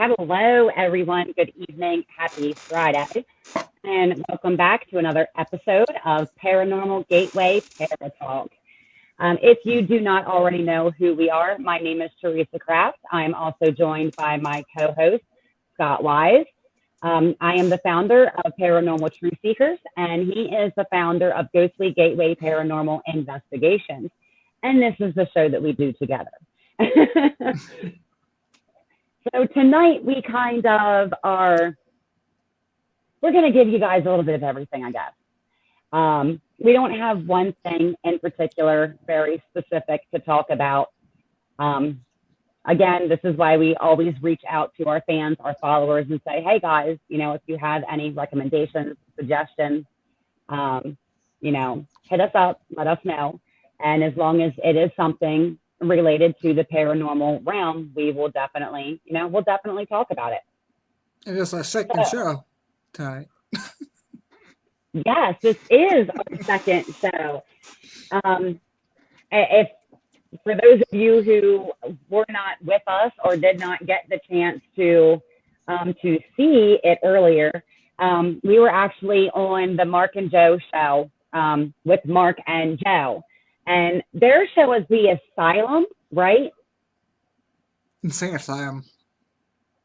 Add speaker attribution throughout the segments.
Speaker 1: Hello, everyone. Good evening. Happy Friday. And welcome back to another episode of Paranormal Gateway ParaTalk. If you do not already know who we are, my name is Teresa Kraft. I am also joined by my co-host, Scott Wise. I am the founder of Paranormal Truth Seekers, and he is the founder of Ghostly Gateway Paranormal Investigations. And this is the show that we do together. So tonight we kind of are, we're going to give you guys a little bit of everything, I guess. We don't have one thing in particular, very specific to talk about. Again, this is why we always reach out to our fans, our followers, and say, hey guys, if you have any recommendations, suggestions, hit us up, let us know. And as long as it is something related to the paranormal realm, we will definitely, talk about it.
Speaker 2: And it's our second show tonight.
Speaker 1: Yes, this is our second show. If for those of you who were not with us or did not get the chance to see it earlier, we were actually on the Mark and Joe show with Mark and Joe. And their show is The Asylum, right?
Speaker 2: Insane Asylum.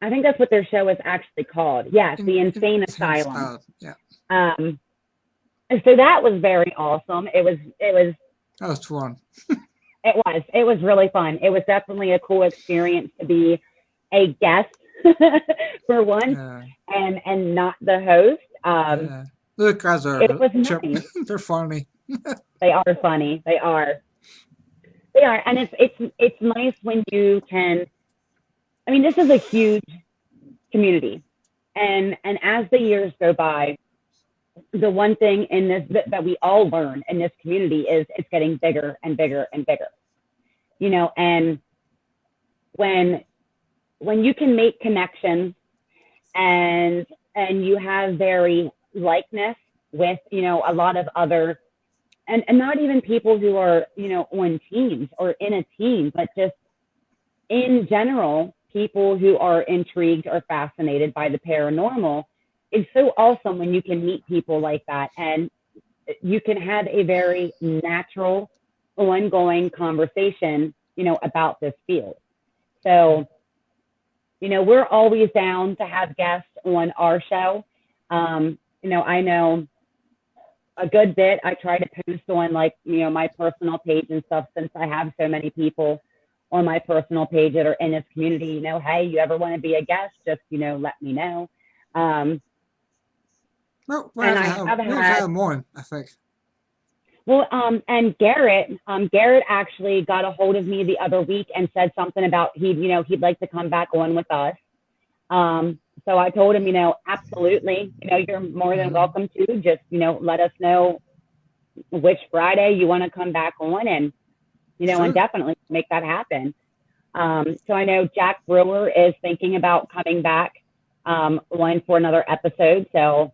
Speaker 1: I think that's what their show is actually called. Yes, The Insane Asylum.
Speaker 2: Yeah.
Speaker 1: So that was very awesome. It was.
Speaker 2: That was fun.
Speaker 1: It was really fun. It was definitely a cool experience to be a guest for once, and not the host.
Speaker 2: The guys are.
Speaker 1: It was nice.
Speaker 2: They're funny.
Speaker 1: They are funny. They are, and it's nice when you can. I mean, this is a huge community, and as the years go by, the one thing in this that we all learn in this community is it's getting bigger and bigger and bigger. And when you can make connections and you have very likeness with a lot of other. And not even people who are, on teams or in a team, but just in general, people who are intrigued or fascinated by the paranormal. It's so awesome when you can meet people like that and you can have a very natural, ongoing conversation, about this field. So, we're always down to have guests on our show. I know a good bit. I try to post on my personal page and stuff, since I have so many people on my personal page that are in this community. Hey, you ever want to be a guest? Just let me know.
Speaker 2: Well, we have more, I think.
Speaker 1: Well, and Garrett actually got a hold of me the other week and said something about he'd like to come back on with us. So I told him, absolutely, you're more than welcome to. Just, let us know which Friday you want to come back on, and, sure, and definitely make that happen. So I know Jack Brewer is thinking about coming back on for another episode. So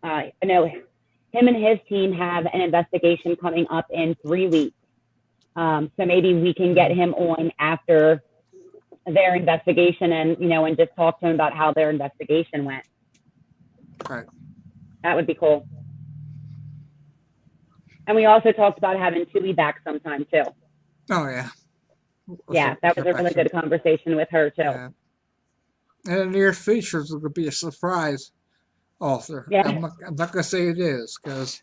Speaker 1: I know him and his team have an investigation coming up in 3 weeks. So maybe we can get him on after their investigation and and just talk to him about how their investigation went.
Speaker 2: Right.
Speaker 1: That would be cool. And we also talked about having Tui back sometime too.
Speaker 2: Oh yeah.
Speaker 1: Yeah, that was a really good conversation with her too.
Speaker 2: Yeah. And in the near future, it's going to be a surprise author.
Speaker 1: Yeah.
Speaker 2: I'm not going to say it is, because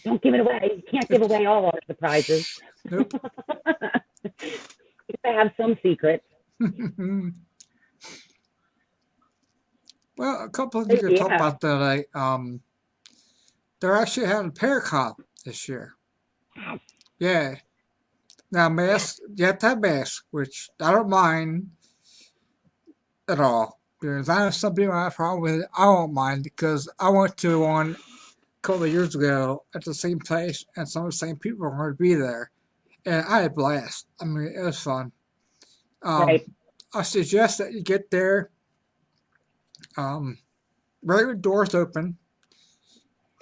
Speaker 1: don't give it away. You can't give away all our surprises.
Speaker 2: Nope.
Speaker 1: I have some secrets.
Speaker 2: Well, a couple of things to talk about tonight. They're actually having Paracons this year. Yeah. Now, masks, you have to have masks, which I don't mind at all. Because I know some people have a problem with it. I don't mind, because I went to one a couple of years ago at the same place, and some of the same people were going to be there. And I had a blast. I mean, it was fun.
Speaker 1: Right.
Speaker 2: I suggest that you get there, regular doors open,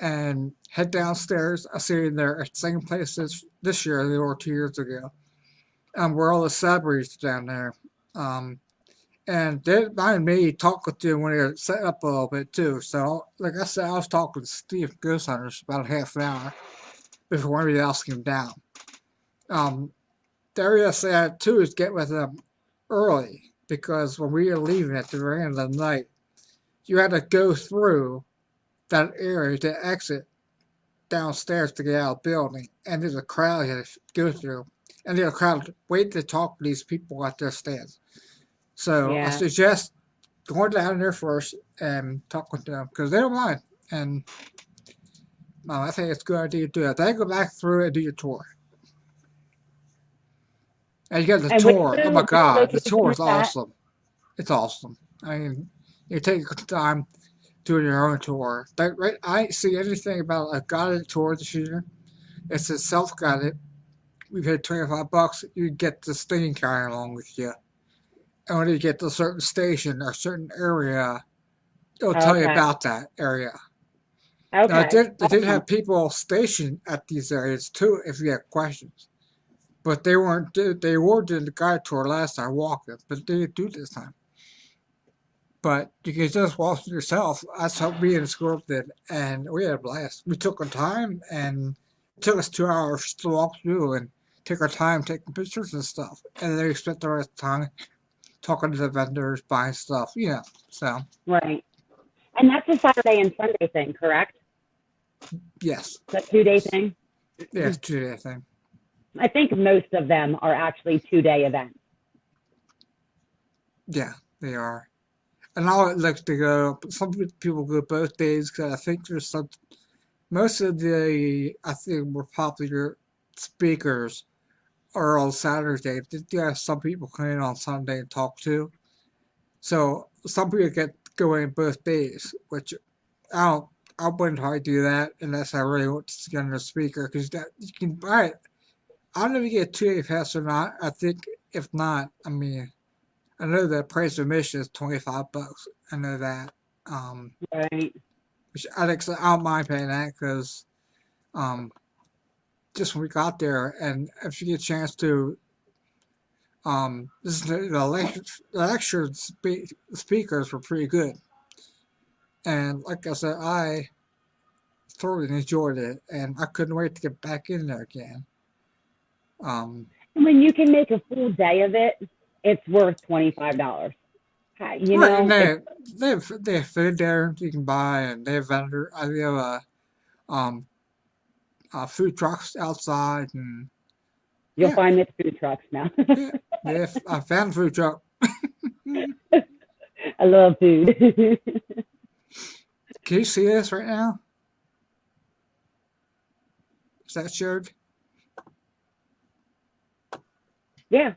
Speaker 2: and head downstairs. I see you there at the same place as this year they were 2 years ago. Where all the celebrities down there. And they minded me talking to them when they were setting up a little bit too. So, like I said, I was talking to Steve Ghost Hunters about a half an hour before anybody else came down. The area I said too is get with them early because when we were leaving at the very end of the night, you had to go through that area to exit downstairs to get out of the building, and there's a crowd you had to go through, and there's a crowd waiting to talk to these people at their stands. So I
Speaker 1: Yeah.
Speaker 2: suggest going down there first and talking to them because they don't mind. And I think it's a good idea to do that. Then go back through and do your tour. And you get the
Speaker 1: And which
Speaker 2: tour. Oh my God, the
Speaker 1: location
Speaker 2: tour
Speaker 1: is
Speaker 2: is
Speaker 1: that?
Speaker 2: awesome. It's awesome. I mean, you take time doing your own tour. But right, I ain't see anything about a guided tour this year. It's a self-guided. We paid $25. You get this thing carrying along with you. And when you get to a certain station or certain area, it'll tell you
Speaker 1: Okay.
Speaker 2: about that area. Now,
Speaker 1: Okay.
Speaker 2: it did have people stationed at these areas too if you had questions. But they weren't. They were doing the guide tour last time walking, but they didn't do this time. But you can just walk yourself. That's how me and the school did, and we had a blast. We took our time, and it took us 2 hours to walk through and take our time taking pictures and stuff. And then we spent the rest of the time talking to the vendors, buying stuff, So,
Speaker 1: Right. And that's a Saturday and Sunday thing, correct?
Speaker 2: yes.
Speaker 1: That 2-day thing?
Speaker 2: Yeah, it's a 2-day thing.
Speaker 1: I think most of them are actually 2-day events.
Speaker 2: Yeah, they are. And I would like to go. Some people go both days because I think there's some. Most of the I think more popular speakers are on Saturday. They do have some people come in on Sunday and talk too. So some people get go in both days, which I don't. I wouldn't hardly do that unless I really want to get another speaker because that you can buy it. I don't know if you get a 2-day pass or not. I think if not, I mean, I know the price of admission is $25. I know that.
Speaker 1: Right.
Speaker 2: Which I think I don't mind paying that because um, just when we got there, and if you get a chance to this is the lecture speakers were pretty good, and like I said, I thoroughly enjoyed it, and I couldn't wait to get back in there again.
Speaker 1: When you can make a full day of it, it's worth $25. You
Speaker 2: Right, and
Speaker 1: know,
Speaker 2: they have food there you can buy, and they have vendor. They have um food trucks outside, and
Speaker 1: you'll
Speaker 2: yeah,
Speaker 1: find this food trucks now.
Speaker 2: yeah, they have, I found a food truck.
Speaker 1: I love food.
Speaker 2: Can you see this right now? Is that showed?
Speaker 1: Yeah.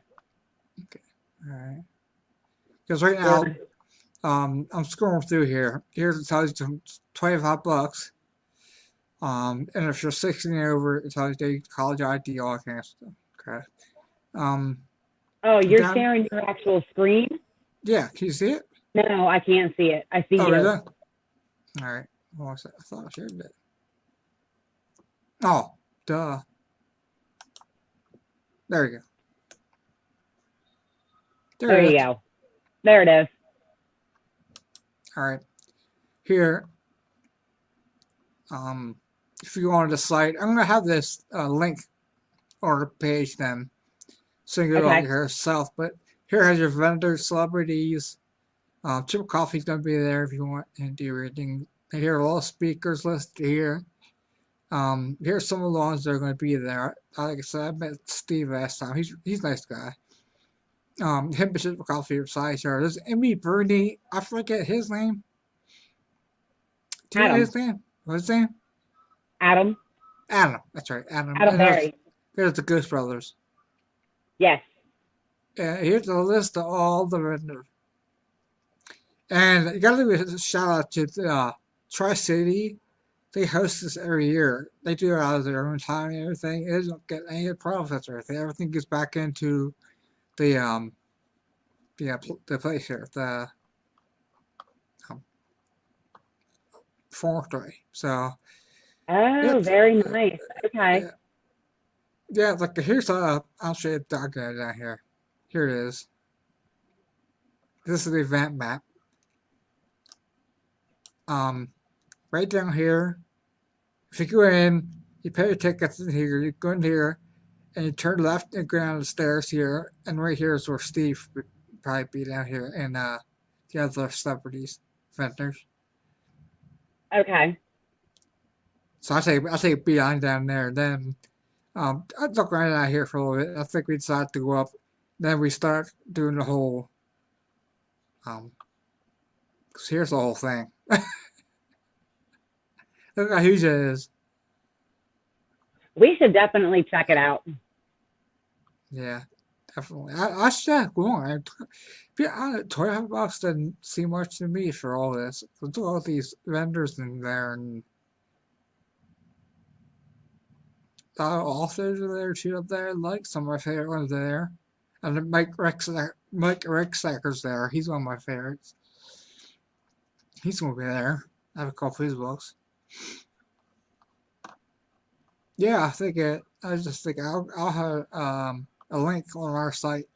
Speaker 2: Okay, all right. Because right now, I'm scrolling through here. Here's it tells you $25. And if you're 16 and over, it tells you college ID, all that kind of stuff. Okay.
Speaker 1: Oh, you're
Speaker 2: Down,
Speaker 1: sharing your actual screen?
Speaker 2: yeah, can you see it?
Speaker 1: No, I can't see it. I see
Speaker 2: Oh,
Speaker 1: you.
Speaker 2: really? All right. What was that? I thought I shared it. Oh, duh. There you go.
Speaker 1: There you go. There it is.
Speaker 2: All right. Here, if you go on the site, I'm gonna have this link on the page then, so you can go out yourself. But here has your vendors, celebrities. Chip Coffee's gonna be there if you want and do everything. And here are all speakers listed here. Here's some of the ones that are going to be there. Like I said, I met Steve last time. He's a nice guy. Him and Chip Coffee besides here. There's Emmy Bernie. I forget his name. Do you know his name? What's his name?
Speaker 1: Adam.
Speaker 2: Adam. That's right. Adam.
Speaker 1: Adam Berry.
Speaker 2: Here's the Ghost Brothers.
Speaker 1: Yes.
Speaker 2: Here's a list of all the vendors. And you gotta give a shout out to Tri-City. They host this every year. They do it out of their own time and everything. It doesn't get any profits or anything. Everything gets back into the place here, the forestry. So
Speaker 1: very nice. Okay.
Speaker 2: Yeah, like here's I'll show you the document down here. Here it is. This is the event map. Right down here. If you go in, you pay your tickets in here. You go in here, and you turn left and go down the stairs here. And right here is where Steve would probably be down here, and the other celebrities, vendors.
Speaker 1: Okay.
Speaker 2: So I take behind down there. Then I look right out here for a little bit. I think we decided to go up. Then we start doing the whole. Cause here's the whole thing. Look how huge it is.
Speaker 1: We should definitely check it out.
Speaker 2: Yeah, definitely. I should go on. $25 didn't seem much to me for all this. Look at all these vendors in there, and the authors are there too up there. Like some of my favorite ones there. And then Mike Rexacker's there. He's one of my favorites. He's gonna be there. I have a couple of his books. Yeah, I think it. I just think I'll have a link on our site.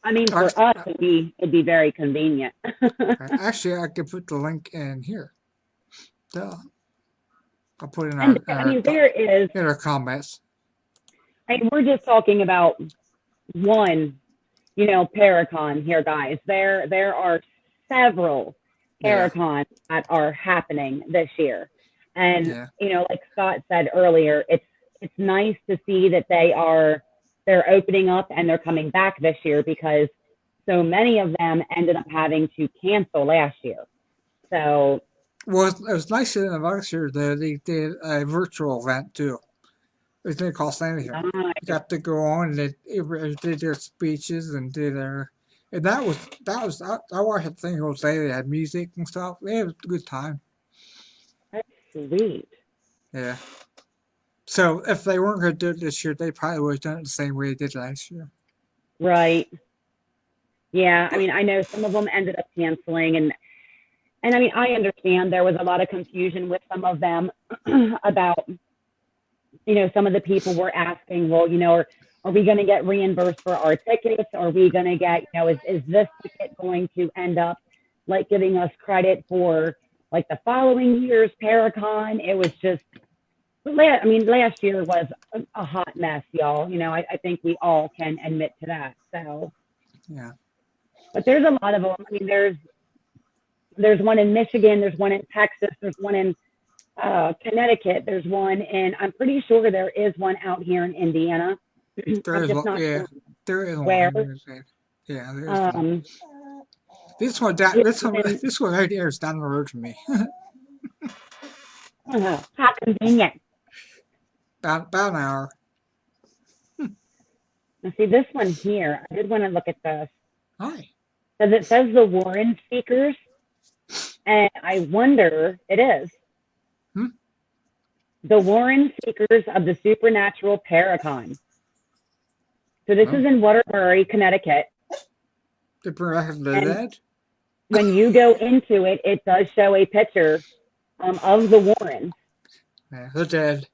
Speaker 1: I mean, for us, it'd be very convenient.
Speaker 2: Actually, I could put the link in here. Duh. I'll put it in our comments.
Speaker 1: And we're just talking about one, Paracon here, guys. There are several Paracons that are happening this year. And, like Scott said earlier, it's nice to see that they're opening up and they're coming back this year, because so many of them ended up having to cancel last year. So.
Speaker 2: Well, it was nice in last year that they did a virtual event too. It didn't cost anything. You got to go on and they did their speeches and did their. And that was I watched the thing all day. They had music and stuff. They had a good time.
Speaker 1: That's sweet.
Speaker 2: Yeah. So if they weren't going to do it this year, they probably would have done it the same way they did last year.
Speaker 1: Right. Yeah. I mean, I know some of them ended up canceling, and I mean, I understand there was a lot of confusion with some of them about, some of the people were asking, well, are we going to get reimbursed for our tickets? Are we going to get, is this ticket going to end up like giving us credit for like the following year's Paracon? It was just, last year was a hot mess, y'all. I think we all can admit to that. So,
Speaker 2: yeah.
Speaker 1: But there's a lot of them. I mean, there's one in Michigan, there's one in Texas, there's one in Connecticut, there's one in, I'm pretty sure there is one out here in Indiana.
Speaker 2: There is one, yeah. There is
Speaker 1: where.
Speaker 2: One. Yeah, there is one. This one right here is down the road from me.
Speaker 1: How convenient.
Speaker 2: About an hour.
Speaker 1: Now see this one here, I did want to look at this.
Speaker 2: Hi.
Speaker 1: Because it says the Warren speakers, and I wonder, it is. The Warren speakers of the Supernatural Paracon. So this is in Waterbury, Connecticut.
Speaker 2: The dead?
Speaker 1: When you go into it, it does show a picture of the Warrens.
Speaker 2: Yeah, they're dead.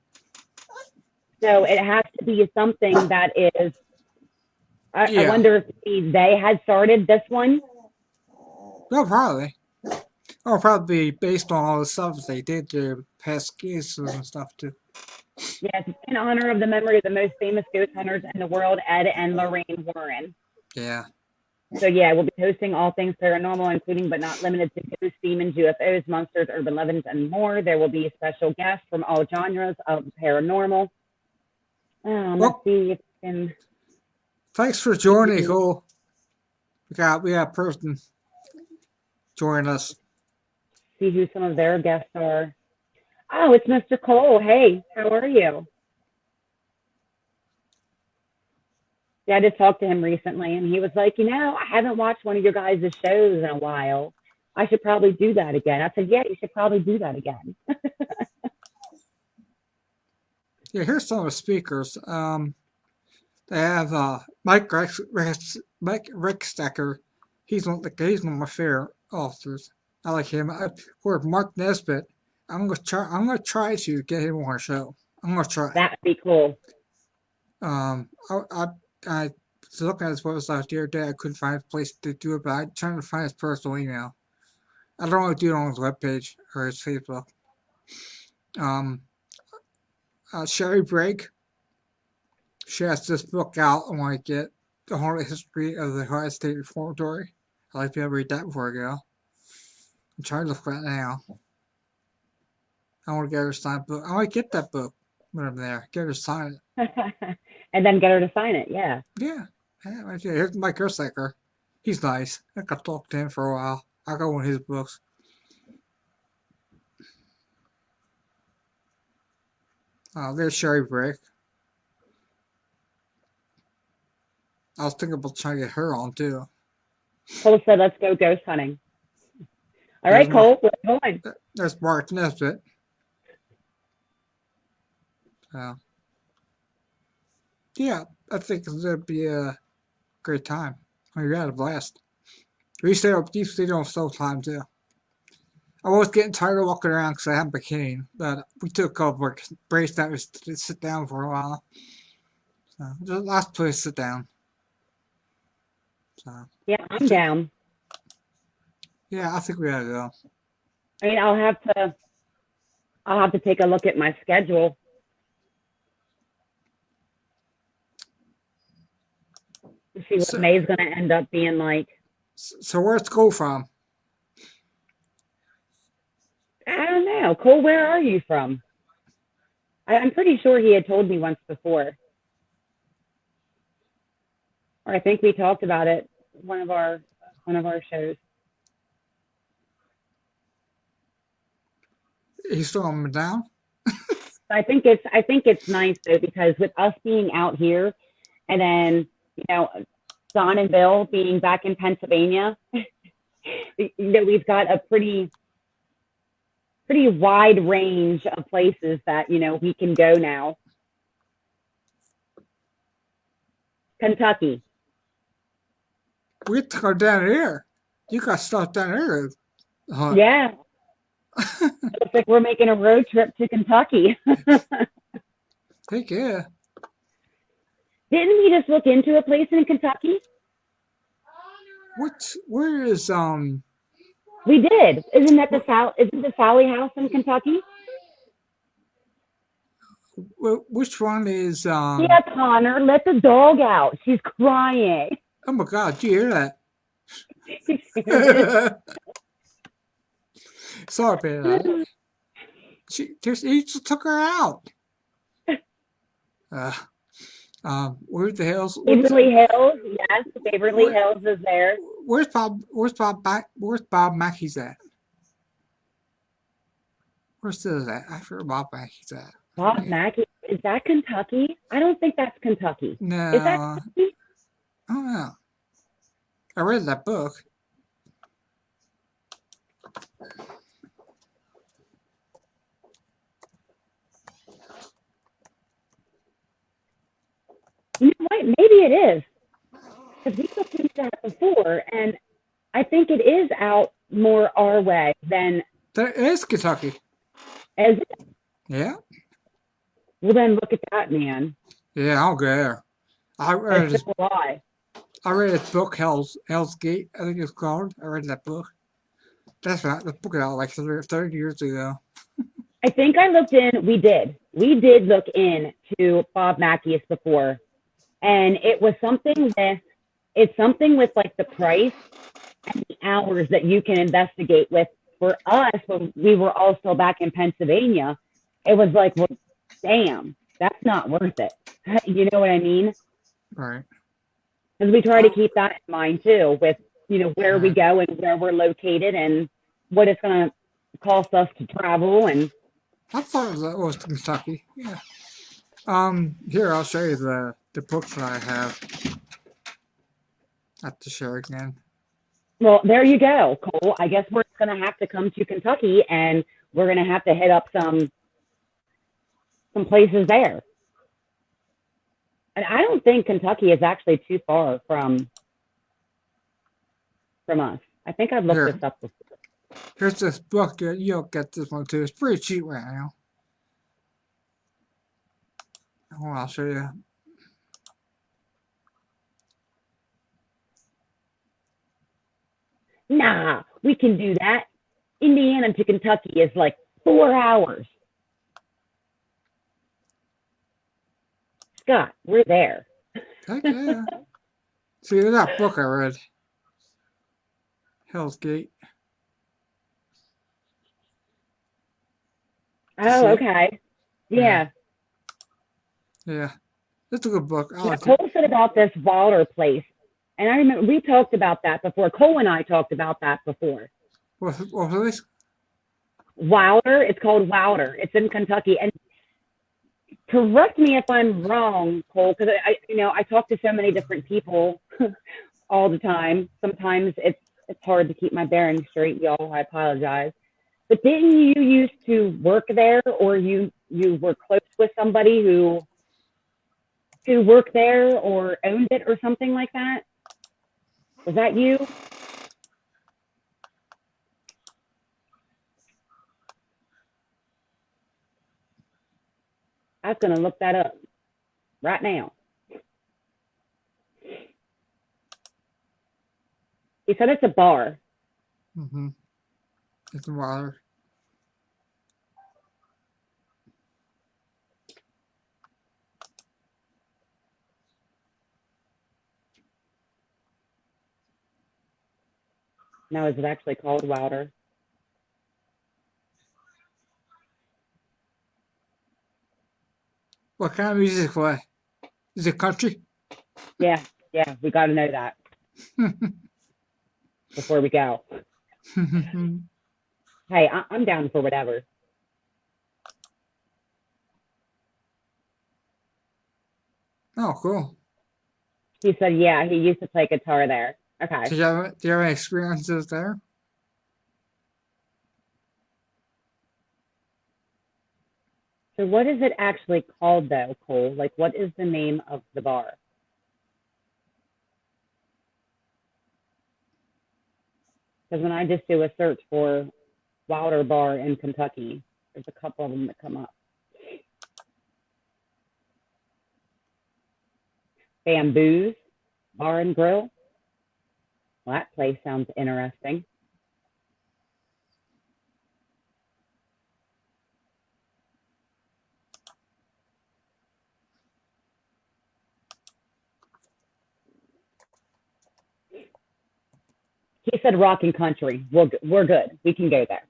Speaker 1: So it has to be something that is. I wonder if they had started this one.
Speaker 2: No, probably. Or probably based on all the stuff they did to past cases and stuff too.
Speaker 1: Yes, in honor of the memory of the most famous ghost hunters in the world, Ed and Lorraine Warren.
Speaker 2: Yeah.
Speaker 1: So yeah, we'll be hosting all things paranormal, including but not limited to ghosts, demons, UFOs, monsters, urban legends, and more. There will be special guests from all genres of paranormal. Let's see if we can.
Speaker 2: Thanks for joining, Cole. We got a person join us.
Speaker 1: See who some of their guests are. Oh, it's Mr. Cole. Hey, how are you? Yeah, I just talked to him recently, and he was like, I haven't watched one of your guys' shows in a while. I should probably do that again. I said, yeah, you should probably do that again.
Speaker 2: Yeah, here's some of the speakers. They have Mike Rickstacker. He's one of my favorite authors. I like him. Or Mark Nesbitt. I'm gonna try to get him on our show. I'm gonna try.
Speaker 1: That'd be cool.
Speaker 2: I So looking at his website the other day, I couldn't find a place to do it, but I'm trying to find his personal email. I don't want to do it on his webpage or his Facebook. Sherry Brigg, she has this book out. I want to get the whole history of the Ohio State Reformatory. I'd like to be able to read that before I go. I'm trying to look for it now. I want to get her to sign a book. I want to get that book when I'm there. Get her to sign
Speaker 1: it. And then get her to sign it, yeah.
Speaker 2: Yeah. Here's Mike Gersacker. He's nice. I got to talk to him for a while. I got one of his books. There's Sherry Brick. I was thinking about trying to get her on too.
Speaker 1: Cole said, let's go ghost hunting. All right, Cole, we're going.
Speaker 2: There's Mark Nesbitt. Yeah, I think it's going to be a great time. We had a blast. We stayed on slow time too. I was getting tired of walking around because I had my cane, but we took a couple of breaks that was to sit down for a while. So, the last place to sit down. So,
Speaker 1: yeah, I'm down.
Speaker 2: Yeah, I think we ought to go.
Speaker 1: I mean, I'll have to take a look at my schedule. To see what May's going to end up being like.
Speaker 2: So where's it go from?
Speaker 1: I don't know. Cole, where are you from? I'm pretty sure he had told me once before. Or I think we talked about it one of our shows.
Speaker 2: He's throwing down?
Speaker 1: I think it's nice though, because with us being out here and then, Don and Bill being back in Pennsylvania, we've got a pretty wide range of places that, we can go now. Kentucky.
Speaker 2: We have to go down here. You got stuff down here.
Speaker 1: Yeah. Looks like we're making a road trip to Kentucky.
Speaker 2: Heck yeah.
Speaker 1: Didn't we just look into a place in Kentucky?
Speaker 2: Where is
Speaker 1: We did. Isn't the Sally House in Kentucky?
Speaker 2: Which one is
Speaker 1: Yeah, Connor, let the dog out. She's crying.
Speaker 2: Oh my God, do you hear that? Sorry about that. He just took her out. Where's the hills?
Speaker 1: Beverly Hills, yes. Beverly Hills is there.
Speaker 2: Where's Bob Mackey's at? Where's this at? I forget Bob Mackey's at.
Speaker 1: Bob Mackey, is that Kentucky? I don't think that's Kentucky.
Speaker 2: No.
Speaker 1: Is that Kentucky?
Speaker 2: I don't know. I read that book.
Speaker 1: You know what? Maybe it is. Because we looked into that before, and I think it is out more our way than...
Speaker 2: There is Kentucky.
Speaker 1: Is it?
Speaker 2: Yeah.
Speaker 1: Well, then look at that, man.
Speaker 2: Yeah, I'll go there. I read his book, Hell's Gate, I think it's called. I read that book. That's right. The book out like 30 years ago.
Speaker 1: I think I looked in. We did look into Bob Mackey's before, and it was something with like the price and the hours that you can investigate with. For us, when we were all still back in Pennsylvania, it was like, well, damn, that's not worth it. You know what I mean?
Speaker 2: Right.
Speaker 1: Because we try to keep that in mind too, with where we go and where we're located and what it's going to cost us to travel. And
Speaker 2: I thought it was Kentucky. Yeah. Here, I'll show you the books that I have. I have to share again.
Speaker 1: Well, there you go, Cole. I guess we're going to have to come to Kentucky, and we're going to have to hit up some places there. And I don't think Kentucky is actually too far from us. I think I've looked this up before.
Speaker 2: Here's this book. You'll get this one too. It's pretty cheap right now. Oh, I'll show you.
Speaker 1: Nah, we can do that. Indiana to Kentucky is like 4 hours. Scott, we're there.
Speaker 2: Heck yeah. See, that book I read, Hell's Gate. Did you see
Speaker 1: Oh,
Speaker 2: it?
Speaker 1: okay.
Speaker 2: Yeah.
Speaker 1: Yeah.
Speaker 2: Yeah. It's a good book. I
Speaker 1: Now,
Speaker 2: like it.
Speaker 1: Cole said about this Wilder place, and I remember we talked about that before. Cole and I talked about that before.
Speaker 2: What was this?
Speaker 1: Wilder, it's called Wilder. It's in Kentucky, and correct me if I'm wrong, Cole, because I talk to so many different people all the time. Sometimes it's hard to keep my bearings straight, y'all. I apologize. But didn't you used to work there, or you were close with somebody who worked there or owned it or something like that? Was that you? I was gonna look that up right now. He said it's a bar.
Speaker 2: Mm-hmm. It's Wilder.
Speaker 1: Now, is it actually called Wilder?
Speaker 2: What kind of music play? Is it country?
Speaker 1: Yeah, we got to know that before we go. Hey, I'm down for whatever.
Speaker 2: Oh, cool.
Speaker 1: He said, yeah, he used to play guitar there. Okay.
Speaker 2: Do you have any experiences there?
Speaker 1: So what is it actually called though, Cole? Like, what is the name of the bar? Because when I just do a search for Wilder Bar in Kentucky, there's a couple of them that come up. Bamboo's Bar and Grill. Well, that place sounds interesting. He said rock and country. We're good. We can go there.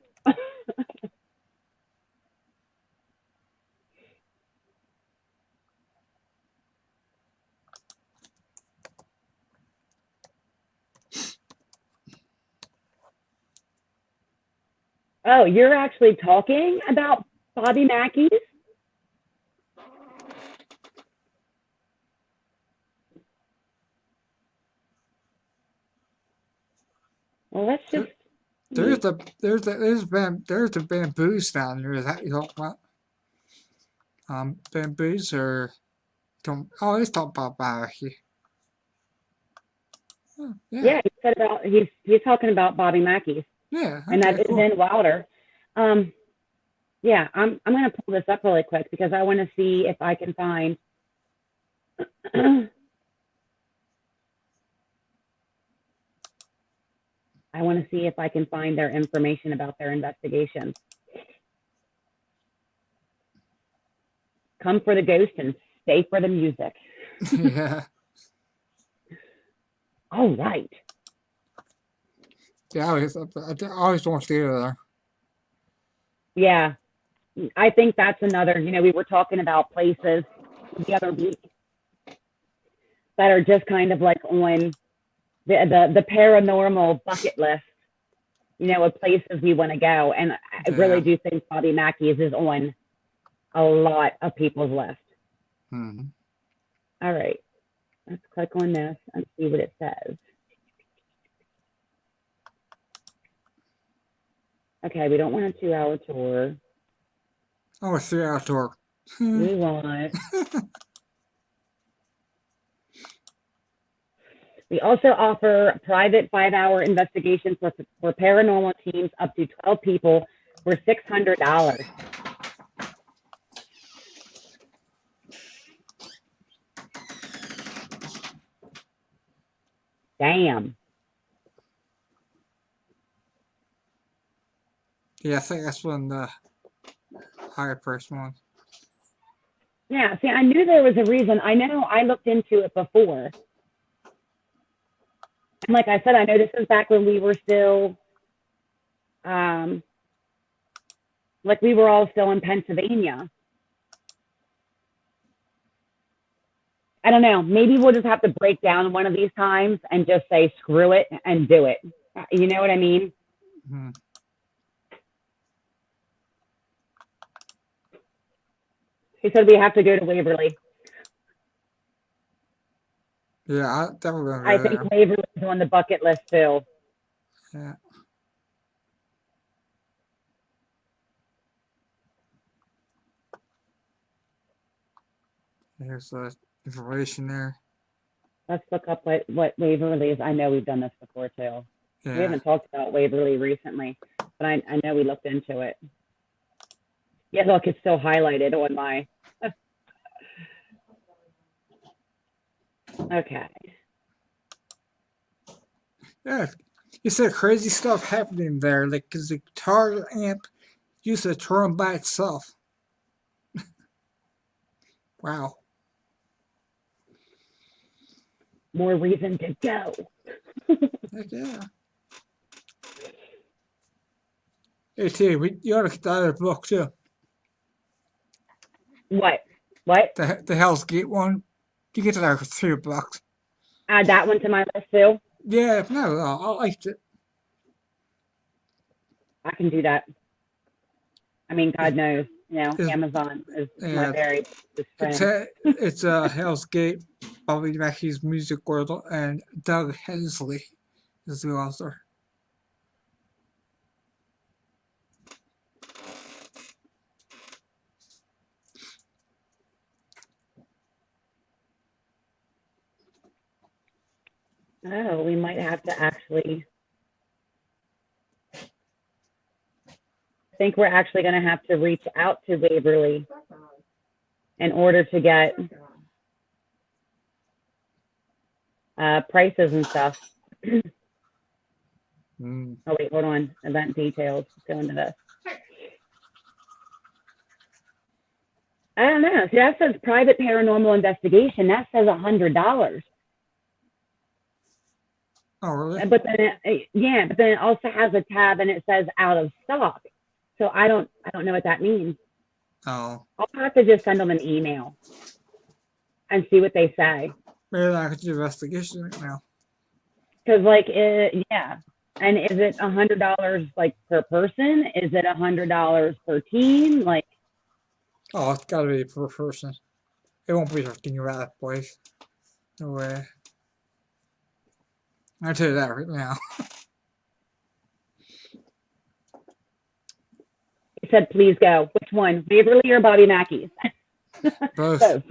Speaker 1: Oh, you're actually talking about Bobby Mackey's? Well, let's just.
Speaker 2: There's the bamboos down there. Is that you talking about? Bamboos or don't? Oh, he's talking about barbecue. Oh, yeah.
Speaker 1: Yeah, he said about he's talking about Bobby Mackey's,
Speaker 2: Yeah. Okay,
Speaker 1: and that is
Speaker 2: cool.
Speaker 1: in Wilder. Yeah, I'm gonna pull this up really quick because I want to see if I can find. I want to see if I can find their information about their investigation. Come for the ghost and stay for the music.
Speaker 2: Yeah.
Speaker 1: All right.
Speaker 2: Yeah, I always want to stay there.
Speaker 1: Yeah, I think that's another. We were talking about places the other week that are just kind of like on the paranormal bucket list. Of places we want to go, and I really do think Bobby Mackey's is on a lot of people's list.
Speaker 2: Mm-hmm.
Speaker 1: All right, let's click on this and see what it says. Okay, we don't want a 2-hour tour.
Speaker 2: Oh, a 3-hour tour.
Speaker 1: We want. We also offer private 5-hour investigations for paranormal teams up to 12 people for $600. Damn.
Speaker 2: Yeah, I think that's one of the higher price ones.
Speaker 1: Yeah, see, I knew there was a reason. I know I looked into it before. And like I said, I know this was back when we were still, like we were all still in Pennsylvania. I don't know. Maybe we'll just have to break down one of these times and just say, screw it and do it. You know what I mean?
Speaker 2: Mm-hmm.
Speaker 1: He said we have to go to Waverly.
Speaker 2: Yeah, I definitely gonna go
Speaker 1: I think
Speaker 2: there.
Speaker 1: Waverly's on the bucket list too.
Speaker 2: Yeah. Here's the information there.
Speaker 1: Let's look up what Waverly is. I know we've done this before too.
Speaker 2: Yeah.
Speaker 1: We haven't talked about Waverly recently, but I know we looked into it. Yeah, look, it's still highlighted on my. Okay.
Speaker 2: Yeah, you said crazy stuff happening there, like because the guitar amp used to turn by itself. Wow.
Speaker 1: More reason to go.
Speaker 2: Heck yeah. Hey T, you ought to get the other book too.
Speaker 1: What?
Speaker 2: The Hell's Gate one. You get that for $3.
Speaker 1: Add that one to my list too.
Speaker 2: Yeah, no, I liked it.
Speaker 1: I can do that. I mean, God knows, Amazon is my very best friend.
Speaker 2: It's Hell's Gate, Bobby Mackey's music world, and Doug Hensley is the author.
Speaker 1: Oh, we might have to actually. I think we're actually going to have to reach out to Waverly in order to get prices and stuff. Oh, wait, hold on. Event details. Let's go into this. I don't know. See, that says private paranormal investigation. That says $100.
Speaker 2: Oh, really?
Speaker 1: But then it also has a tab and it says out of stock. So I don't know what that means.
Speaker 2: Oh.
Speaker 1: I'll have to just send them an email and see what they say.
Speaker 2: Maybe I could do investigation right now.
Speaker 1: Because yeah. And is it $100 like per person? Is it $100 per team? Like.
Speaker 2: Oh, it's gotta be per person. It won't be something about that place. No way. I'll tell you that right now.
Speaker 1: He said, please go. Which one? Waverly or Bobby Mackey's?
Speaker 2: Both.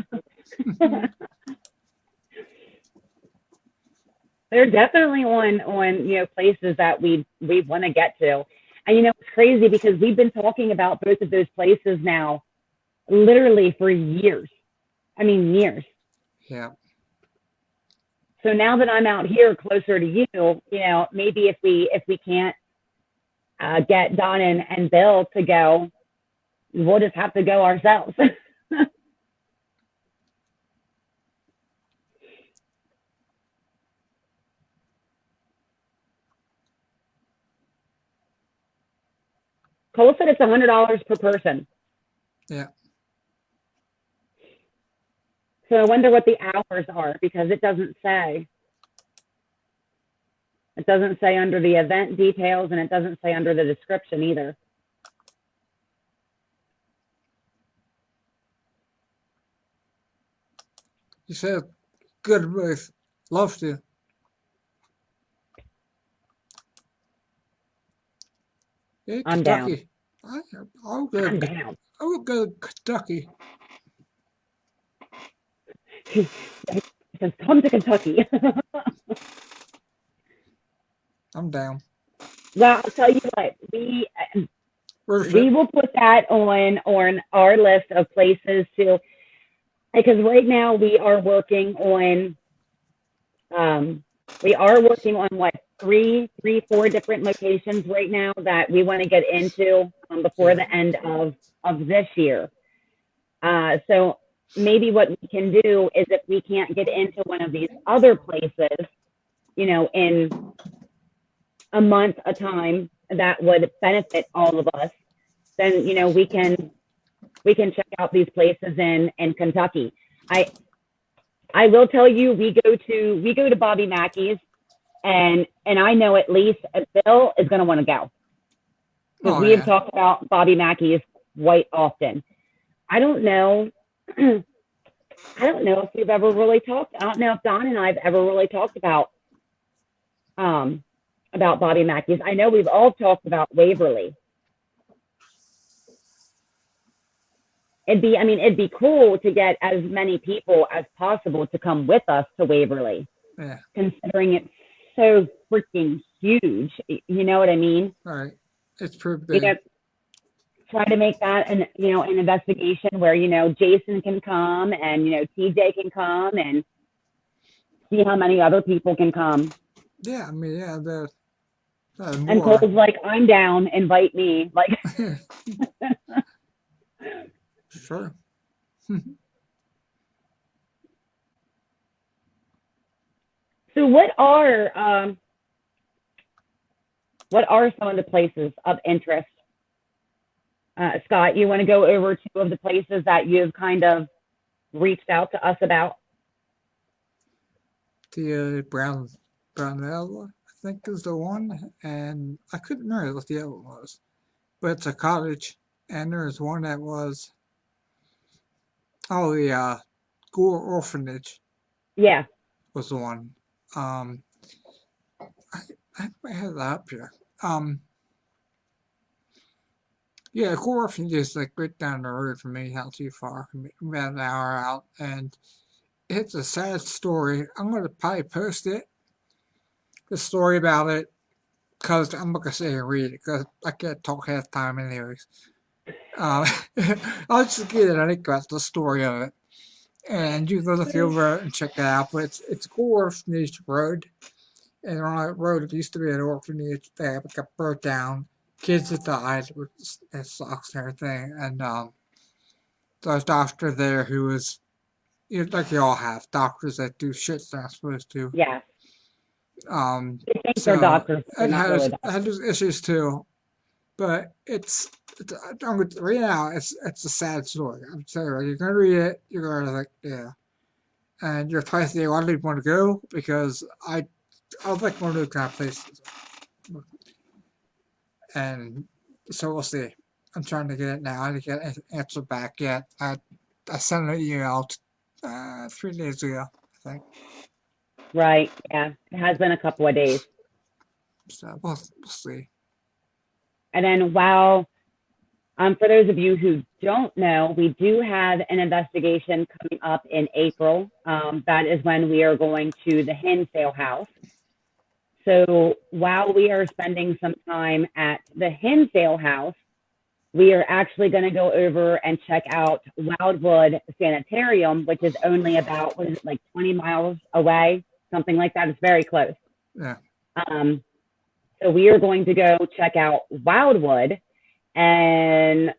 Speaker 1: They're definitely on places that we want to get to. And it's crazy because we've been talking about both of those places now literally for years. I mean, years.
Speaker 2: Yeah.
Speaker 1: So now that I'm out here closer to you, maybe if we can't get Don and Bill to go, we'll just have to go ourselves. Cole said it's $100 per person.
Speaker 2: Yeah.
Speaker 1: So I wonder what the hours are because it doesn't say. It doesn't say under the event details and it doesn't say under the description either.
Speaker 2: You said good with love to. Yeah,
Speaker 1: I'm
Speaker 2: Kentucky.
Speaker 1: down.
Speaker 2: I'll go.
Speaker 1: I'm down.
Speaker 2: I will go to Kentucky.
Speaker 1: He says, come to Kentucky.
Speaker 2: I'm down.
Speaker 1: Well, I'll tell you what, we will put that on our list of places to, because right now we are working on what, 4 different locations right now that we want to get into before the end of this year. So maybe what we can do is if we can't get into one of these other places, you know, in a month a time that would benefit all of us, then, you know, we can check out these places in Kentucky. I will tell you, we go to Bobby Mackey's, and I know at least Bill is going to want to go, because we have talked about Bobby Mackey's quite often. I don't know if we've ever really talked. I don't know if Don and I have ever really talked about Bobby Mackey's. I know we've all talked about Waverly. It'd be cool to get as many people as possible to come with us to Waverly.
Speaker 2: Yeah.
Speaker 1: Considering it's so freaking huge. You know what I mean?
Speaker 2: All right. It's pretty big.
Speaker 1: You know, try to make that an investigation where, you know, Jason can come and, you know, TJ can come and see how many other people can come.
Speaker 2: Yeah, I mean, yeah,
Speaker 1: and Cole's like, I'm down, invite me. Like,
Speaker 2: sure.
Speaker 1: So what are some of the places of interest? Scott, you want to go over 2 of the places that you've kind of reached out to us about?
Speaker 2: The Brownell, I think, is the one, and I couldn't remember what the other one was, but it's a cottage, and there's one that was, the Gore Orphanage.
Speaker 1: Yeah,
Speaker 2: was the one. I have that up here. Yeah, Gore Orphanage is like right down the road from me, not too far, about an hour out, and it's a sad story. I'm going to probably post it, the story about it, because I'm not going to say and read it, because I can't talk half the time anyways. I'll just get a link about the story of it, and you can look over it and check it out. But it's Gore Orphanage Road, and on that road it used to be an orphanage that got burnt down. Kids that died, which sucks and everything, and there's a doctor there who was, like you all have, doctors that do shit they're not supposed to.
Speaker 1: Yeah.
Speaker 2: So
Speaker 1: doctors,
Speaker 2: it has issues too, but it's right now it's a sad story. I'm sorry, you're gonna read it, you're gonna like, yeah, and you're trying to think, why do you want to go? Because I like one of those kind of places, and so we'll see. I'm trying to get it now. I didn't get an answer back yet. I sent an email 3 days ago, I think.
Speaker 1: Right. Yeah. It has been a couple of days.
Speaker 2: So we'll see.
Speaker 1: And then, for those of you who don't know, we do have an investigation coming up in April. That is when we are going to the hen sale house. So while we are spending some time at the hen sale house, we are actually going to go over and check out Wildwood Sanitarium, which is only about, 20 miles away, something like that. It's very close.
Speaker 2: Yeah.
Speaker 1: So we are going to go check out Wildwood and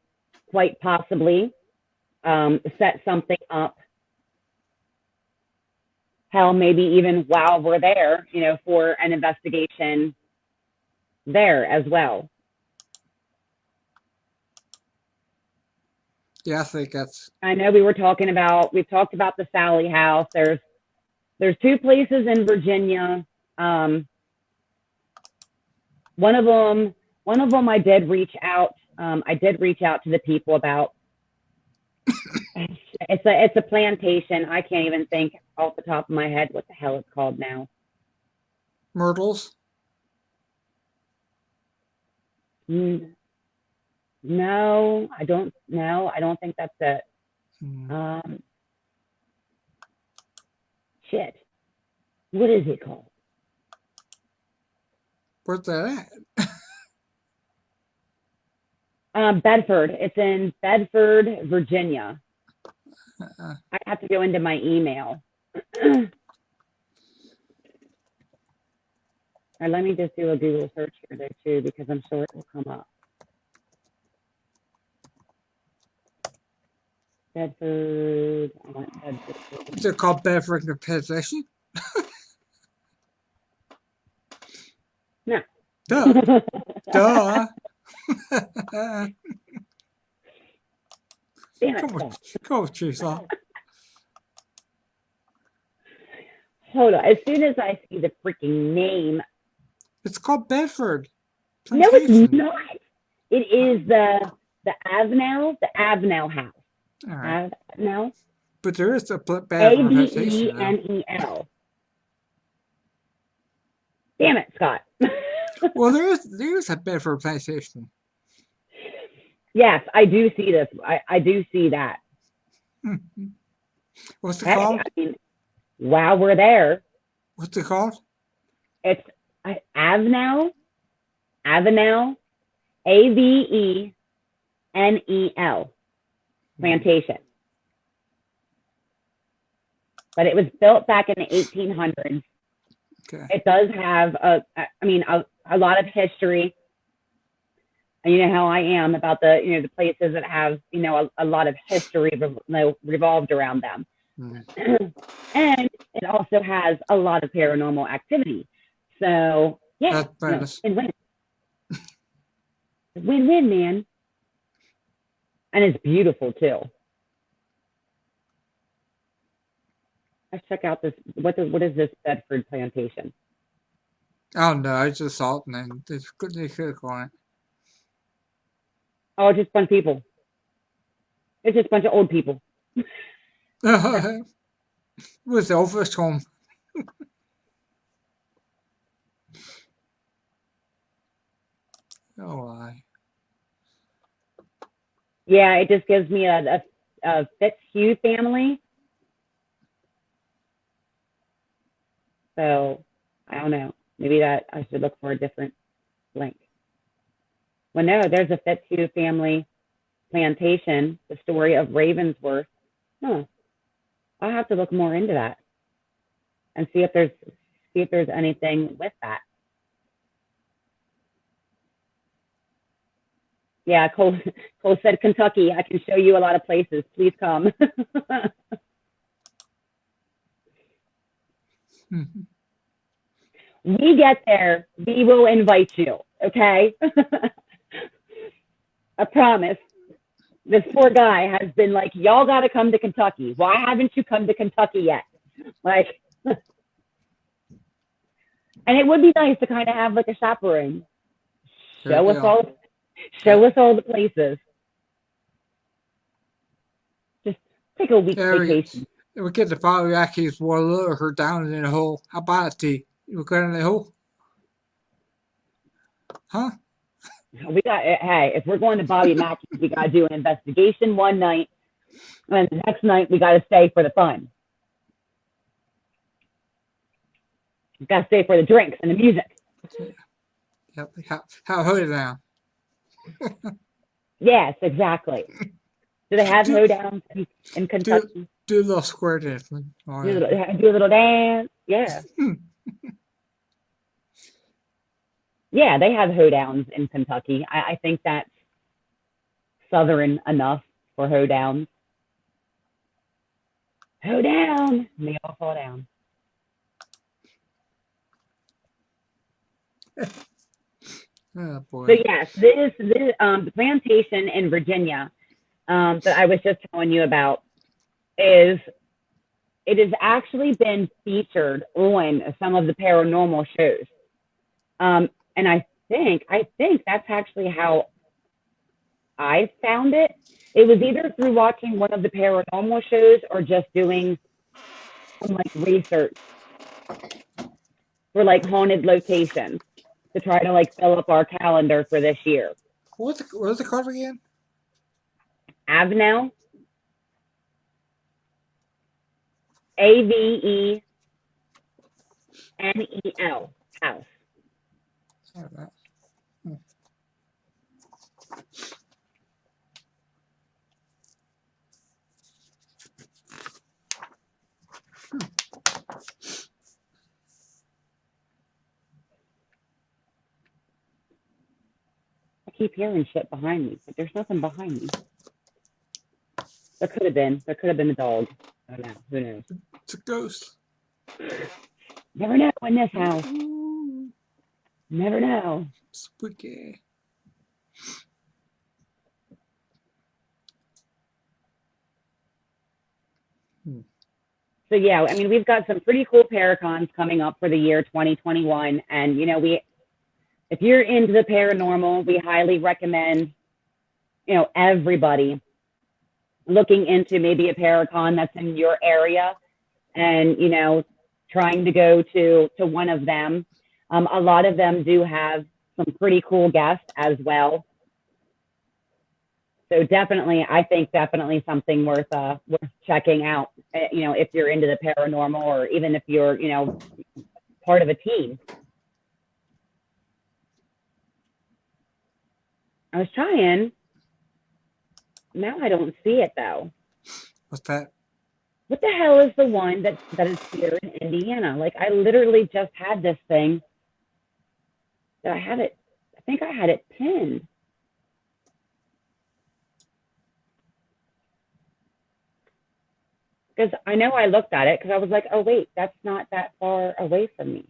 Speaker 1: quite possibly set something up. Hell, maybe even while we're there, for an investigation there as well.
Speaker 2: Yeah, I think that's.
Speaker 1: I know we've talked about the Sally House. There's 2 places in Virginia. One of them I did reach out. I did reach out to the people about. It's a plantation. I can't even think off the top of my head what the hell it's called now.
Speaker 2: Myrtles?
Speaker 1: No, I don't know. I don't think that's it. Shit. What is it called?
Speaker 2: Where's that
Speaker 1: at? Bedford. It's in Bedford, Virginia. I have to go into my email. Or let me just do a Google search here though too, because I'm sure it will come up. Bedford. I want Bedford.
Speaker 2: Is it called Bedford Plantation?
Speaker 1: No.
Speaker 2: Duh. Duh.
Speaker 1: Damn it,
Speaker 2: Come on,
Speaker 1: Scott.
Speaker 2: come on, Teresa.
Speaker 1: Hold on. As soon as I see the freaking name.
Speaker 2: It's called Bedford
Speaker 1: No,
Speaker 2: Plantation.
Speaker 1: it's not. It is the Avenel house.
Speaker 2: All right.
Speaker 1: Avenel.
Speaker 2: But there is a Bedford Plantation.
Speaker 1: Avenel. Damn it, Scott.
Speaker 2: Well, there is a Bedford Plantation.
Speaker 1: Yes, I do see this. I do see that.
Speaker 2: What's it called?
Speaker 1: I mean, while we're there.
Speaker 2: What's it called?
Speaker 1: It's Avenel, Avenel, Avenel Plantation. But it was built back in the 1800s.
Speaker 2: Okay.
Speaker 1: It does have a lot of history. And you know how I am about the places that have a lot of history revolved around them. Mm-hmm. And it also has a lot of paranormal activity. So yeah, win-win. Win-win, man. And it's beautiful too. Let's check out this. What is this Bedford Plantation?
Speaker 2: Oh no, I just saw it and then they click on it.
Speaker 1: Oh, it's just fun people. It's just a bunch of old people.
Speaker 2: It was the office home. Oh, I.
Speaker 1: Yeah, it just gives me a Fitzhugh family. So I don't know. Maybe that I should look for a different link. Well, no, there's a Fitzhugh family plantation, the story of Ravensworth. Huh. I'll have to look more into that and see if there's anything with that. Yeah, Cole said Kentucky. I can show you a lot of places. Please come. We get there, we will invite you, okay? I promise. This poor guy has been like, y'all got to come to Kentucky. Why haven't you come to Kentucky yet? Like, and it would be nice to kind of have like a chaperone. Show us all the places. Just take a week's vacation.
Speaker 2: We get the Paracon's water her down in the hole. How about it, T? You go in the hole? Huh?
Speaker 1: Hey, if we're going to Bobby Mackey's, we got to do an investigation one night, and the next night we got to stay for the fun. We got to stay for the drinks and the music.
Speaker 2: Yep. How hoedown?
Speaker 1: Yes, exactly. Do they have hoedowns in Kentucky?
Speaker 2: Do a little square dance.
Speaker 1: Do a little dance. Yeah. Yeah, they have hoedowns in Kentucky. I think that's southern enough for hoedowns. Hoedown! And they all fall down.
Speaker 2: Oh, boy.
Speaker 1: So yes, this the plantation in Virginia that I was just telling you about it has actually been featured on some of the paranormal shows. And I think that's actually how I found it. It was either through watching one of the paranormal shows or just doing some like research for like haunted locations to try to like fill up our calendar for this year.
Speaker 2: What's it called again?
Speaker 1: Avenel. Avenel house.
Speaker 2: Sorry about that.
Speaker 1: keep hearing shit behind me, but there's nothing behind me. There could have been. There could have been a dog. I don't know. Who knows?
Speaker 2: It's a ghost.
Speaker 1: Never know in this house. Never know.
Speaker 2: Spooky.
Speaker 1: So yeah, I mean, we've got some pretty cool Paracons coming up for the year 2021, and you know, if you're into the paranormal, we highly recommend, you know, everybody looking into maybe a Paracon that's in your area, and you know, trying to go to one of them. A lot of them do have some pretty cool guests as well. So definitely, I think definitely something worth checking out. You know, if you're into the paranormal, or even if you're, you know, part of a team. I was trying. Now I don't see it though.
Speaker 2: What's that?
Speaker 1: What the hell is the one that is here in Indiana? Like, I literally just had this thing. That I had it. I think I had it pinned. Because I know I looked at it because I was like, oh wait, that's not that far away from me.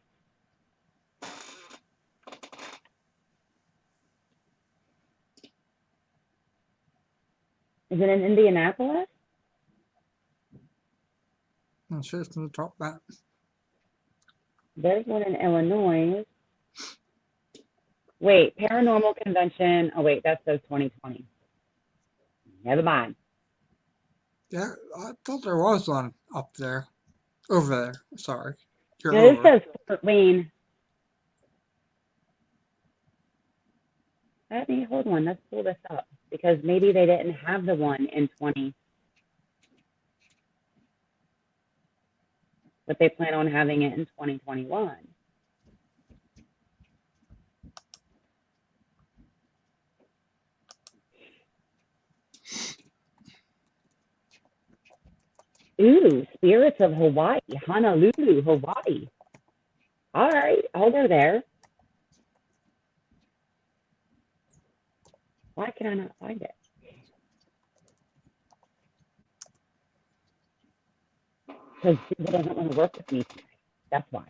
Speaker 1: Is it in Indianapolis?
Speaker 2: I'm sure it's going to drop back.
Speaker 1: There's one in Illinois. Wait, Paranormal Convention. Oh wait, that says 2020. Never mind.
Speaker 2: Yeah, I thought there was one up there. Over there. Sorry.
Speaker 1: No, this says Fort Wayne. Hold on, let's pull this up. Because maybe they didn't have the one in 20. But they plan on having it in 2021. Ooh, Spirits of Hawaii, Honolulu, Hawaii. All right, I'll go there. Why can I not find it? Because people doesn't want to work with me today. That's why.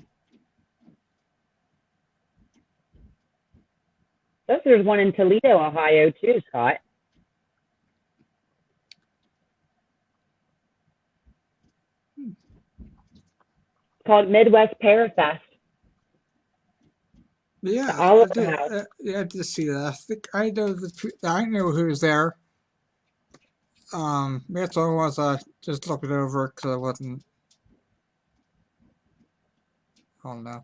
Speaker 1: There's one in Toledo, Ohio, too, Scott. It's called Midwest Parafest.
Speaker 2: Yeah, I did see that. I think I know who's there. That's the only ones I just looked it over because I wasn't. I don't know.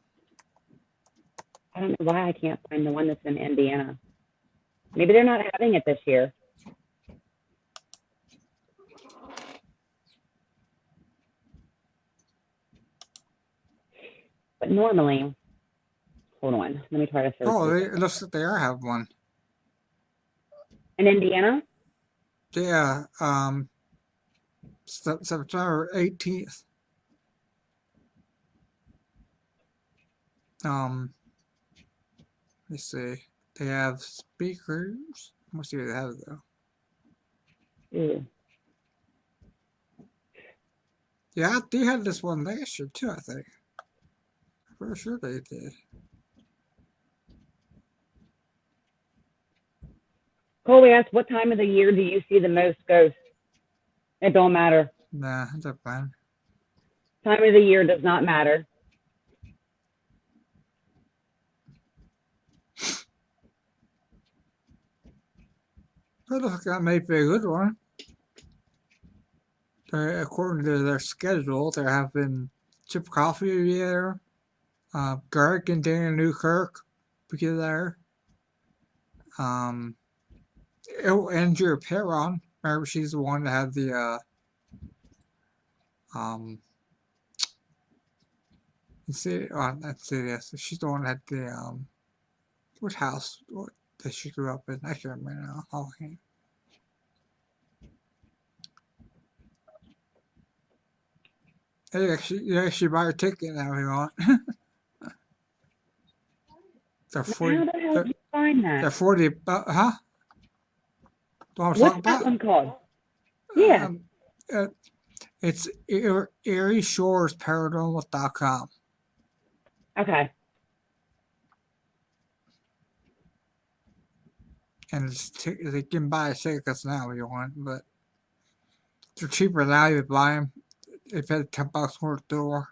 Speaker 1: I don't know why I can't find the one that's in Indiana. Maybe they're not having it this year. But normally, hold on, let me try to search.
Speaker 2: Oh, it looks like they are have one.
Speaker 1: In Indiana?
Speaker 2: Yeah, September 18th. Let's see. They have speakers. Let's see what they have though.
Speaker 1: Ooh.
Speaker 2: Yeah, they had this one last year too, I think. For sure they did.
Speaker 1: Colby asked, what time of the year do you see the most ghosts? It don't matter.
Speaker 2: Nah, it doesn't matter.
Speaker 1: Time of the year does not matter.
Speaker 2: It looks like that may be a good one. According to their schedule, they're having Chip Coffee there. Greg and Daniel Newkirk be there. Andrea Perron. Remember, she's the one that had the let's see this. She's the one that had the what house that she grew up in. I can't remember now. Okay. You actually buy your ticket now if you want.
Speaker 1: find that.
Speaker 2: They're 40, huh?
Speaker 1: What's that one called? Yeah.
Speaker 2: It's Erie Shores Paranormal.com.
Speaker 1: Okay.
Speaker 2: And they can buy tickets now if you want, but they're cheaper now. You buy them. They pay $10 more at the door.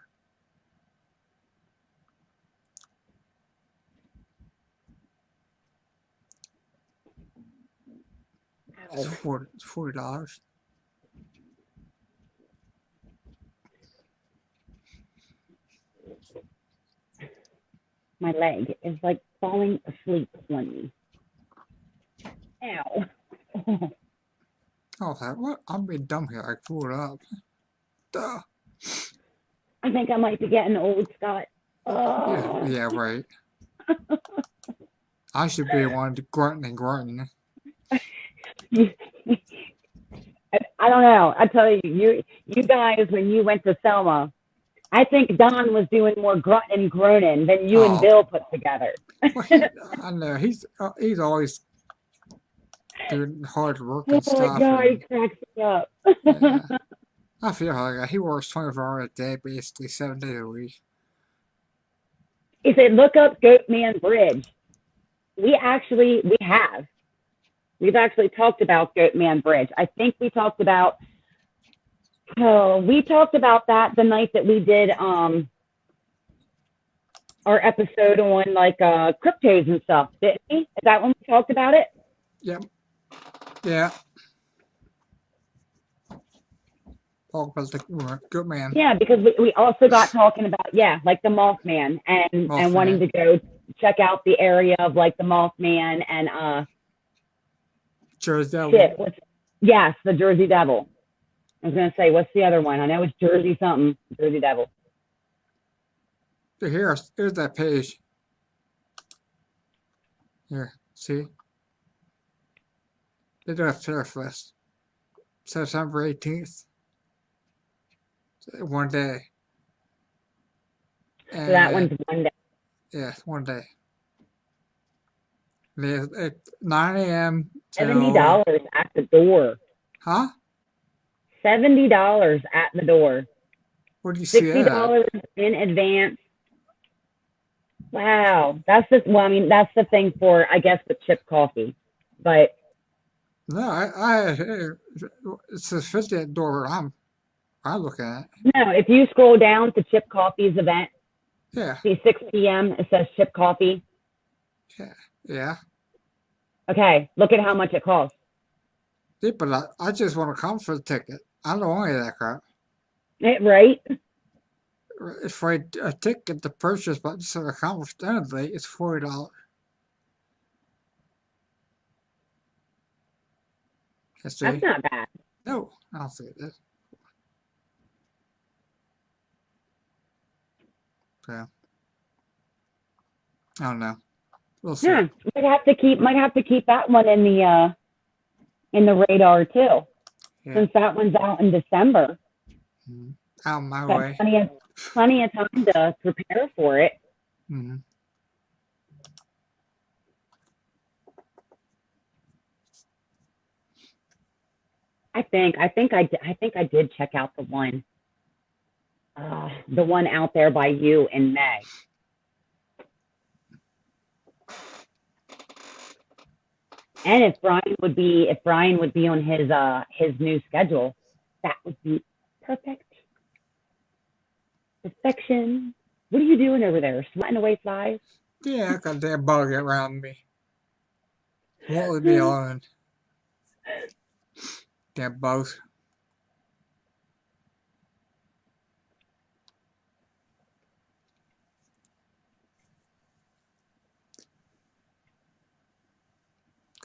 Speaker 2: It's $40.
Speaker 1: My leg is like falling asleep on me. Ow.
Speaker 2: Oh, what? I'm being dumb here. I pulled it up. Duh.
Speaker 1: I think I might be getting old, Scott.
Speaker 2: Yeah, right. I should be one grunting and grunting.
Speaker 1: I don't know. I tell you, you guys, when you went to Selma, I think Don was doing more grunting and groaning than you and Bill put together.
Speaker 2: Well, I know he's always doing hard work and stuff.
Speaker 1: Oh my God, he cracks me up.
Speaker 2: Yeah. I feel like he works 24 hours a day, basically 7 days a week.
Speaker 1: He said, "Look up Goatman Bridge." We've actually talked about Goatman Bridge. I think we talked about that the night that we did our episode on like cryptos and stuff, didn't we? Is that when we talked about it?
Speaker 2: Yep. Yeah. Talk about the Goatman.
Speaker 1: Yeah, because we also got talking about like the Mothman and wanting to go check out the area of like the Mothman and
Speaker 2: Jersey Devil.
Speaker 1: Yes, the Jersey Devil. I was gonna say, what's the other one? I know it's Jersey something. Jersey Devil.
Speaker 2: Here's that page. Here, see? They do a Fair Fest. September 18th. 1 day.
Speaker 1: And so that one's 1 day.
Speaker 2: Yeah, 1 day. At 9 a.m.
Speaker 1: $70 at the door.
Speaker 2: Huh?
Speaker 1: $70 at the door.
Speaker 2: Where do you see that?
Speaker 1: $60 in advance. Wow, that's the thing for, I guess, the chip coffee, but
Speaker 2: no, it says 50 at the door. I look at it.
Speaker 1: No, if you scroll down to Chip Coffee's event, see 6 p.m. It says Chip Coffee.
Speaker 2: Yeah.
Speaker 1: Okay, look at how much it costs.
Speaker 2: Yeah, but I just want to come for the ticket. I don't want any of that crap.
Speaker 1: Right?
Speaker 2: For a ticket to purchase, but just a conference standardly, it's $40.
Speaker 1: That's not bad.
Speaker 2: No, I don't think it is. Yeah. I don't know. We'll see.
Speaker 1: Yeah, might have to keep that one in the radar too, since that one's out in December.
Speaker 2: Out of my way.
Speaker 1: Plenty of time to prepare for it.
Speaker 2: Mm-hmm.
Speaker 1: I think I did check out the one out there by you in May. And if Brian would be on his new schedule, that would be perfect. Perfection. What are you doing over there? Swatting away flies?
Speaker 2: Yeah, I got a damn bug around me. Won't leave me alone. Damn bugs.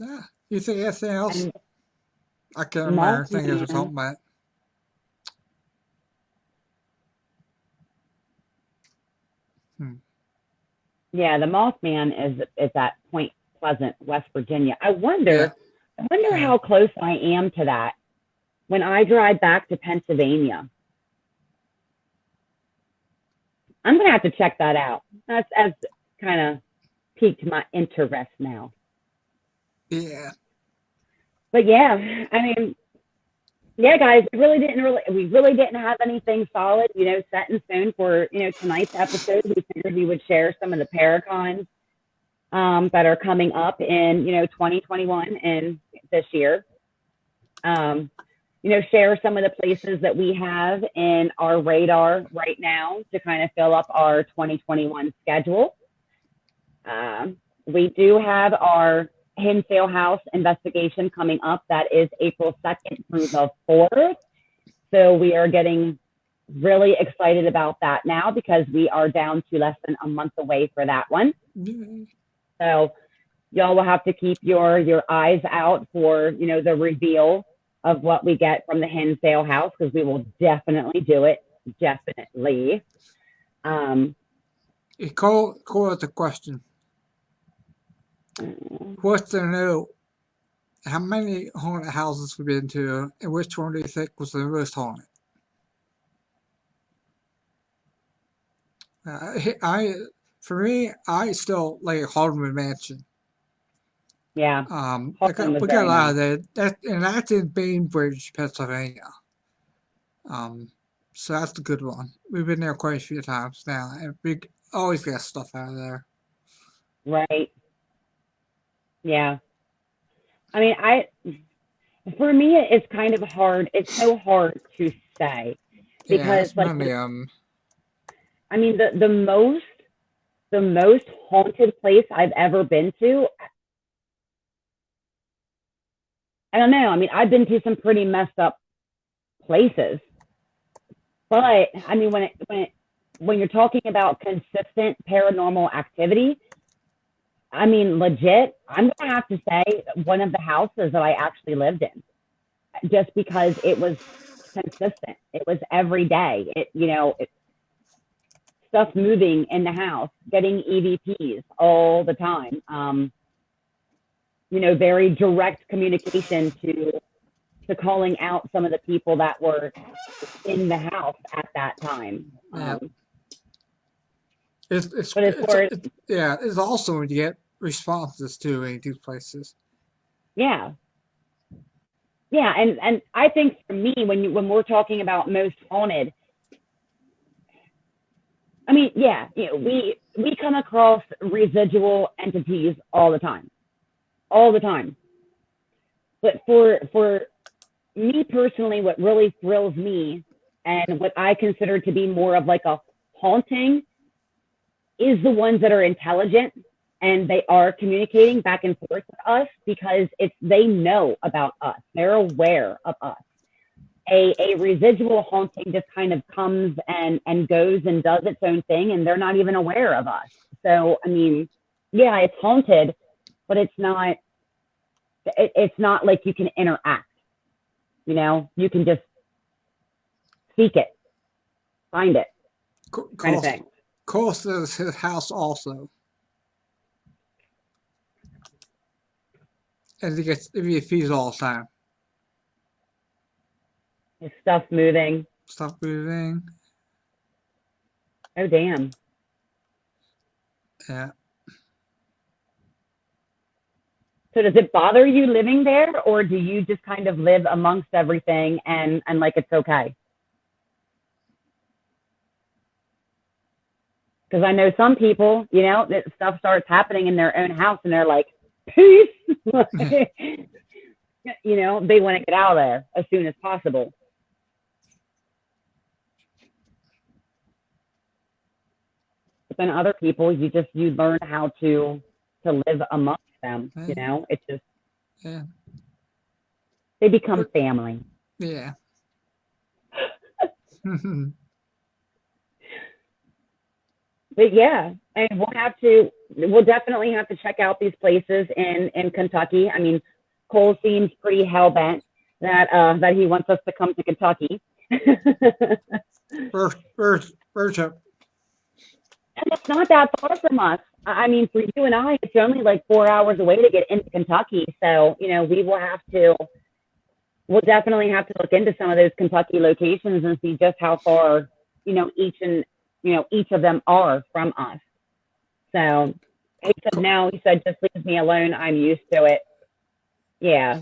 Speaker 2: Yeah. You think anything else? I can't remember anything else we're talking about.
Speaker 1: Yeah, the Mothman is at Point Pleasant, West Virginia. I wonder how close I am to that when I drive back to Pennsylvania. I'm gonna have to check that out. That's kind of piqued my interest now.
Speaker 2: Yeah.
Speaker 1: But yeah, I mean, yeah, guys, we really didn't have anything solid, set in stone for, tonight's episode. We figured we would share some of the Paracons that are coming up in, 2021 and this year. Share some of the places that we have in our radar right now to kind of fill up our 2021 schedule. We do have our Hinsdale House investigation coming up. That is April 2nd through the 4th. So we are getting really excited about that now because we are down to less than a month away for that one. So y'all will have to keep your eyes out for, the reveal of what we get from the Hinsdale House, because we will definitely do it. Definitely.
Speaker 2: Call with the question. What's the new? How many haunted houses we've been to, and which one do you think was the most haunted? For me, I still like Haunted Mansion.
Speaker 1: Yeah.
Speaker 2: We got a lot of that, and that's in Bainbridge, Pennsylvania. So that's a good one. We've been there quite a few times now, and we always get stuff out of there.
Speaker 1: Right. Yeah. I mean, for me, it's kind of hard. It's so hard to say because, I mean, the most haunted place I've ever been to, I don't know. I mean, I've been to some pretty messed up places, but I mean, when you're talking about consistent paranormal activity, I mean, legit, I'm going to have to say one of the houses that I actually lived in, just because it was consistent. It was every day. Stuff moving in the house, getting EVPs all the time. Very direct communication to calling out some of the people that were in the house at that time.
Speaker 2: Yeah. It's also when you get responses to in these places.
Speaker 1: Yeah. Yeah, and I think for me, when we're talking about most haunted, I mean, yeah, we come across residual entities all the time. But for me personally, what really thrills me and what I consider to be more of like a haunting is the ones that are intelligent and they are communicating back and forth with us because they know about us. They're aware of us. A residual haunting just kind of comes and goes and does its own thing, and they're not even aware of us. So, I mean, yeah, it's haunted, but it's not like you can interact. You can just seek it, find it, kind of thing.
Speaker 2: Cole says his house also. And he feeds all the time.
Speaker 1: His stuff moving. Oh, damn.
Speaker 2: Yeah.
Speaker 1: So does it bother you living there, or do you just kind of live amongst everything and like it's okay? Because I know some people, that stuff starts happening in their own house and they're like, peace. They want to get out of there as soon as possible. But then other people, you learn how to live amongst them. It's just, they become family.
Speaker 2: Yeah.
Speaker 1: But yeah, and we'll definitely have to check out these places in Kentucky. I mean, Cole seems pretty hell-bent that he wants us to come to Kentucky.
Speaker 2: First up.
Speaker 1: And it's not that far from us. I mean, for you and I, it's only like 4 hours away to get into Kentucky. So, we'll definitely have to look into some of those Kentucky locations and see just how far, each of them are from us. So, he said, no, he said, just leave me alone. I'm used to it. Yeah.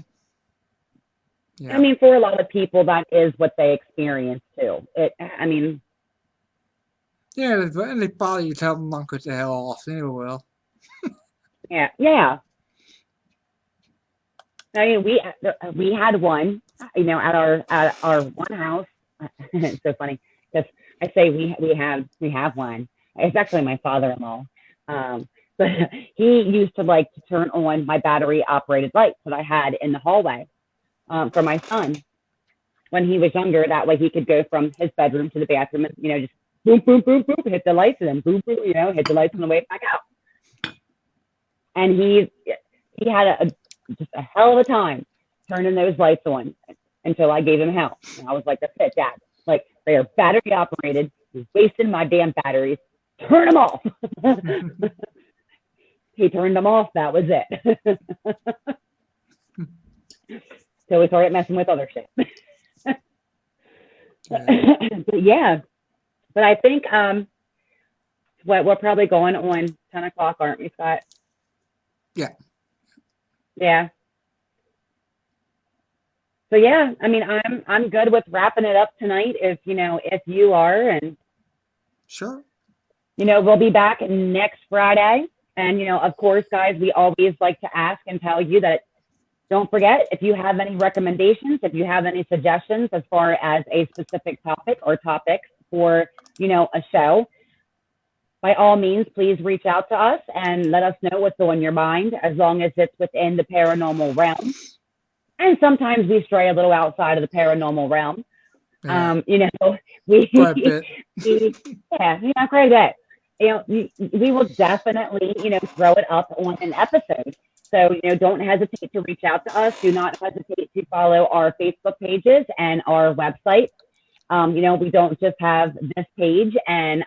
Speaker 1: I mean, for a lot of people, that is what they experience too. I mean.
Speaker 2: Yeah, if anybody you tell them not get the hell off, they will.
Speaker 1: Yeah, yeah. I mean, we had one, you know, at our one house. It's so funny because I say we have one. It's actually my father-in-law. But he used to like to turn on my battery operated lights that I had in the hallway for my son when he was younger. That way he could go from his bedroom to the bathroom and, you know, just boom, boom, boom, boom, hit the lights and then boom, boom, you know, hit the lights on the way back out. And he had just a hell of a time turning those lights on until I gave him hell. And I was like, that's it, Dad. Like, they are battery operated. You're wasting my damn batteries. Turn them off. He turned them off. That was it. So we started messing with other shit. But yeah. But I think we're probably going on 10 o'clock, aren't we, Scott?
Speaker 2: Yeah.
Speaker 1: Yeah. So yeah, I mean, I'm good with wrapping it up tonight. If you are, and
Speaker 2: sure.
Speaker 1: You know, we'll be back next Friday. And, you know, of course, guys, we always like to ask and tell you that don't forget, if you have any recommendations, if you have any suggestions as far as a specific topic or topics for, you know, a show, by all means, please reach out to us and let us know what's on your mind, as long as it's within the paranormal realm. And sometimes we stray a little outside of the paranormal realm.
Speaker 2: Yeah.
Speaker 1: You know, quite a bit. Quite a bit. You know, we will definitely, you know, throw it up on an episode. So, you know, don't hesitate to reach out to us. Do not hesitate to follow our Facebook pages and our website. You know, we don't just have this page and,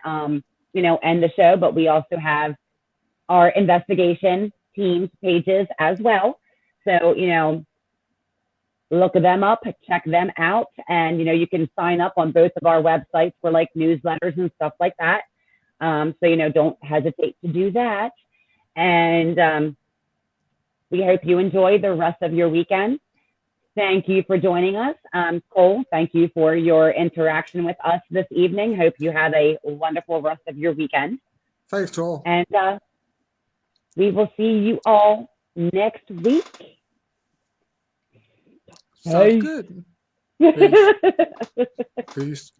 Speaker 1: you know, end the show, but we also have our investigation teams pages as well. So, you know, look them up, check them out. And, you know, you can sign up on both of our websites for like newsletters and stuff like that. So, you know, don't hesitate to do that. And we hope you enjoy the rest of your weekend. Thank you for joining us. Cole, thank you for your interaction with us this evening. Hope you have a wonderful rest of your weekend.
Speaker 2: Thanks, Joel.
Speaker 1: And we will see you all next week.
Speaker 2: Sounds good. Peace. Peace.